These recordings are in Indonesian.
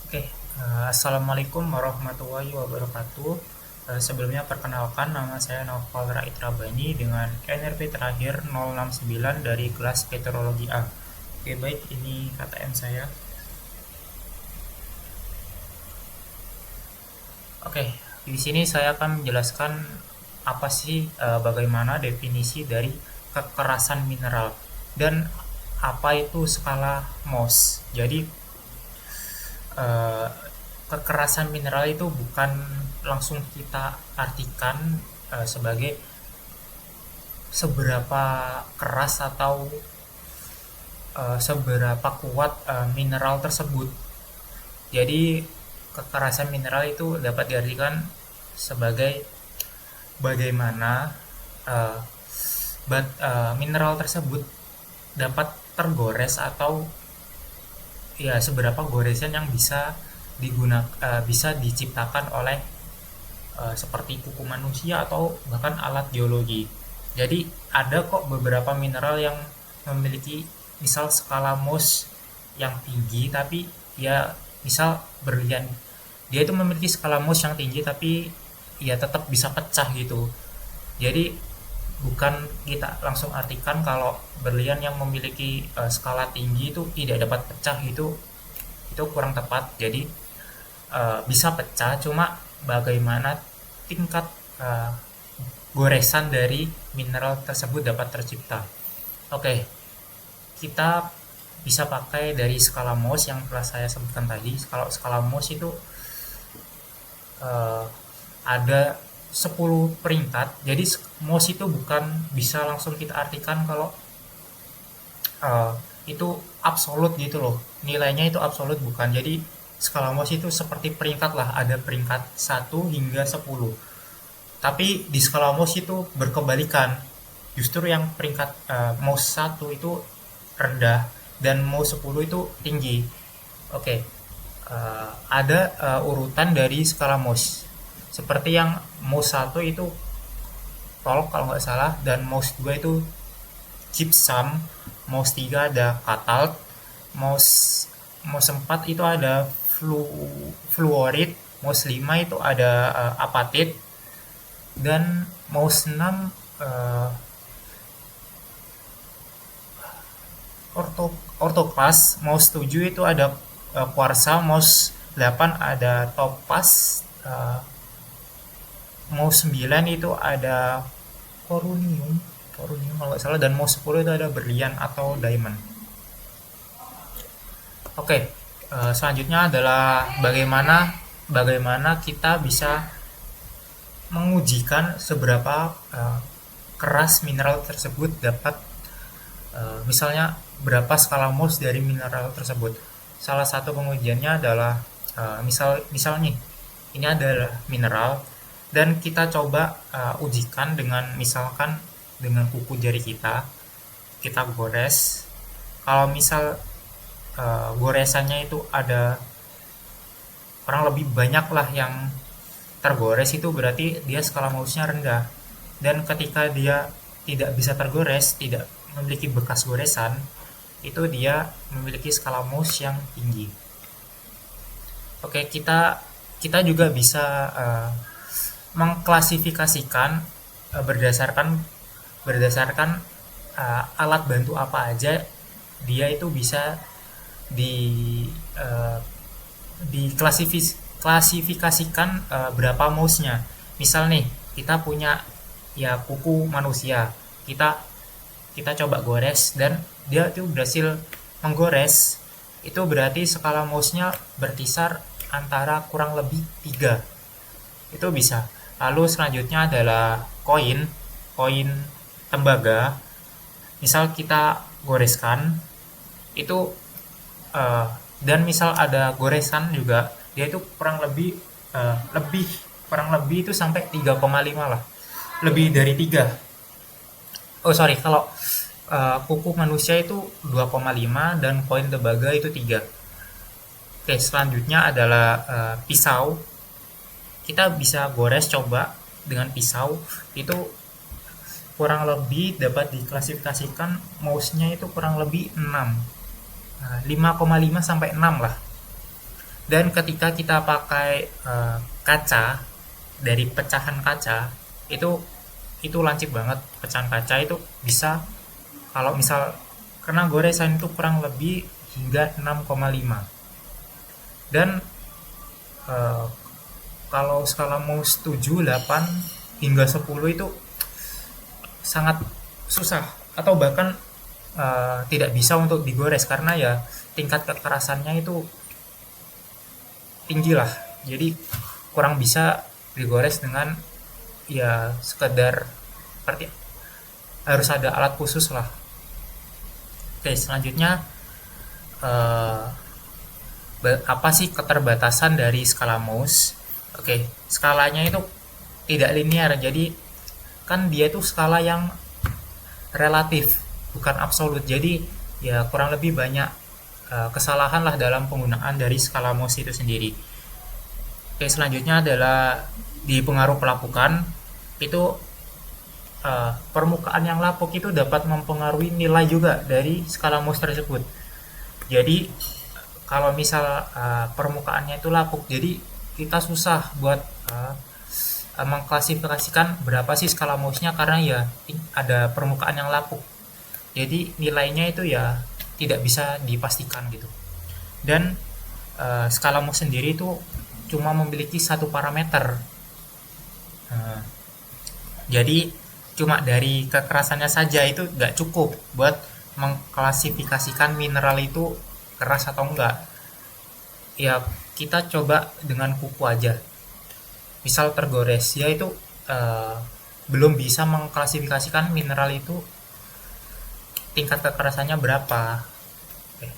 Oke, assalamualaikum warahmatullahi wabarakatuh. Sebelumnya perkenalkan nama saya Naufal Rait Rabani dengan NRP terakhir 069 dari kelas Meteorologi A. Oke, baik, ini KTM saya. Oke, di sini saya akan menjelaskan apa sih, bagaimana definisi dari kekerasan mineral dan apa itu skala Mohs. Jadi, eh, kekerasan mineral itu bukan langsung kita artikan sebagai seberapa keras atau seberapa kuat mineral tersebut. Jadi kekerasan mineral itu dapat diartikan sebagai bagaimana uh, mineral tersebut dapat tergores atau ya seberapa goresan yang bisa diciptakan oleh seperti kuku manusia atau bahkan alat geologi. Jadi ada kok beberapa mineral yang memiliki misal skala Mohs yang tinggi, tapi ya misal berlian, dia itu memiliki skala Mohs yang tinggi tapi ya tetap bisa pecah gitu. Jadi bukan kita langsung artikan kalau berlian yang memiliki skala tinggi itu tidak dapat pecah, itu kurang tepat. Jadi bisa pecah, cuma bagaimana tingkat uh, goresan dari mineral tersebut dapat tercipta. Oke, kita bisa pakai dari skala Mohs yang telah saya sebutkan tadi. Kalau skala Mohs itu uh, ada 10 peringkat. Jadi Mohs itu bukan bisa langsung kita artikan kalau uh, itu absolut gitu loh. Nilainya itu absolut bukan. Jadi skala Mohs itu seperti peringkat lah, ada peringkat 1 hingga 10. Tapi di skala Mohs itu berkebalikan. Justru yang peringkat Mohs 1 itu rendah dan Mohs 10 itu tinggi. Oke. Ada urutan dari skala Mohs. Seperti yang Mohs 1 itu talk kalau nggak salah, dan Mohs 2 itu gypsum, Mohs 3 ada katal, Mohs Mohs 4 itu ada fluorid, Mohs 5 itu ada apatit, dan Mohs 6 ortoklas, Mohs 7 itu ada kuarsa, Mohs 8 ada topaz, Mohs 9 itu ada korunium, kalau nggak salah, dan Mohs 10 itu ada berlian atau diamond. Oke, selanjutnya adalah bagaimana kita bisa mengujikan seberapa keras mineral tersebut dapat, misalnya berapa skala Mohs dari mineral tersebut. Salah satu pengujiannya adalah misal nih, ini adalah mineral dan kita coba ujikan dengan misalkan dengan kuku jari kita gores. Kalau misal goresannya itu ada kurang lebih banyak lah yang tergores, itu berarti dia skala Mohsnya rendah. Dan ketika dia tidak bisa tergores, tidak memiliki bekas goresan, itu dia memiliki skala Mohs yang tinggi. Oke, kita juga bisa mengklasifikasikan berdasarkan alat bantu apa aja dia itu bisa di uh, diklasifikasikan berapa Mohsnya. Misal nih, kita punya ya kuku manusia, kita kita coba gores dan dia itu berhasil menggores, itu berarti skala Mohsnya berkisar antara kurang lebih 3. Itu bisa. Lalu selanjutnya adalah koin, koin tembaga. Misal kita goreskan itu dan misal ada goresan juga, dia itu kurang lebih kurang lebih itu sampai 3,5 lah. Lebih dari 3. Oh sorry, kalau kuku manusia itu 2,5 dan koin tembaga itu 3. Oke, selanjutnya adalah pisau. Kita bisa gores coba dengan pisau, itu kurang lebih dapat diklasifikasikan Mohsnya itu kurang lebih 6. 5,5 sampai 6 lah. Dan ketika kita pakai kaca, dari pecahan kaca itu lancip banget. Pecahan kaca itu bisa, kalau misal kena goresan itu kurang lebih hingga 6,5. Dan eh, kalau skala Mohs 7, 8 hingga 10 itu sangat susah, atau bahkan tidak bisa untuk digores karena ya tingkat kekerasannya itu tinggi lah. Jadi kurang bisa digores dengan ya sekedar seperti, harus ada alat khusus lah. Oke, selanjutnya eh, apa sih keterbatasan dari skala Mohs? Oke, skalanya itu tidak linear, jadi kan dia itu skala yang relatif, bukan absolut. Jadi ya kurang lebih banyak kesalahan lah dalam penggunaan dari skala Mohs itu sendiri. Oke, selanjutnya adalah di pengaruh pelapukan. Itu permukaan yang lapuk itu dapat mempengaruhi nilai juga dari skala Mohs tersebut. Jadi kalau misal permukaannya itu lapuk, jadi kita susah buat mengklasifikasikan berapa sih skala Mohsnya, karena ya ada permukaan yang lapuk. Jadi nilainya itu ya tidak bisa dipastikan gitu. Dan skala Mohs sendiri itu cuma memiliki satu parameter. Uh, jadi cuma dari kekerasannya saja itu nggak cukup buat mengklasifikasikan mineral itu keras atau enggak. Ya kita coba dengan kuku aja, misal tergores, ya itu belum bisa mengklasifikasikan mineral itu tingkat kekerasannya berapa. Oke.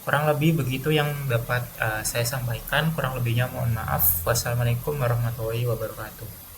Kurang lebih begitu yang dapat saya sampaikan. Kurang lebihnya mohon maaf. Wassalamualaikum warahmatullahi wabarakatuh.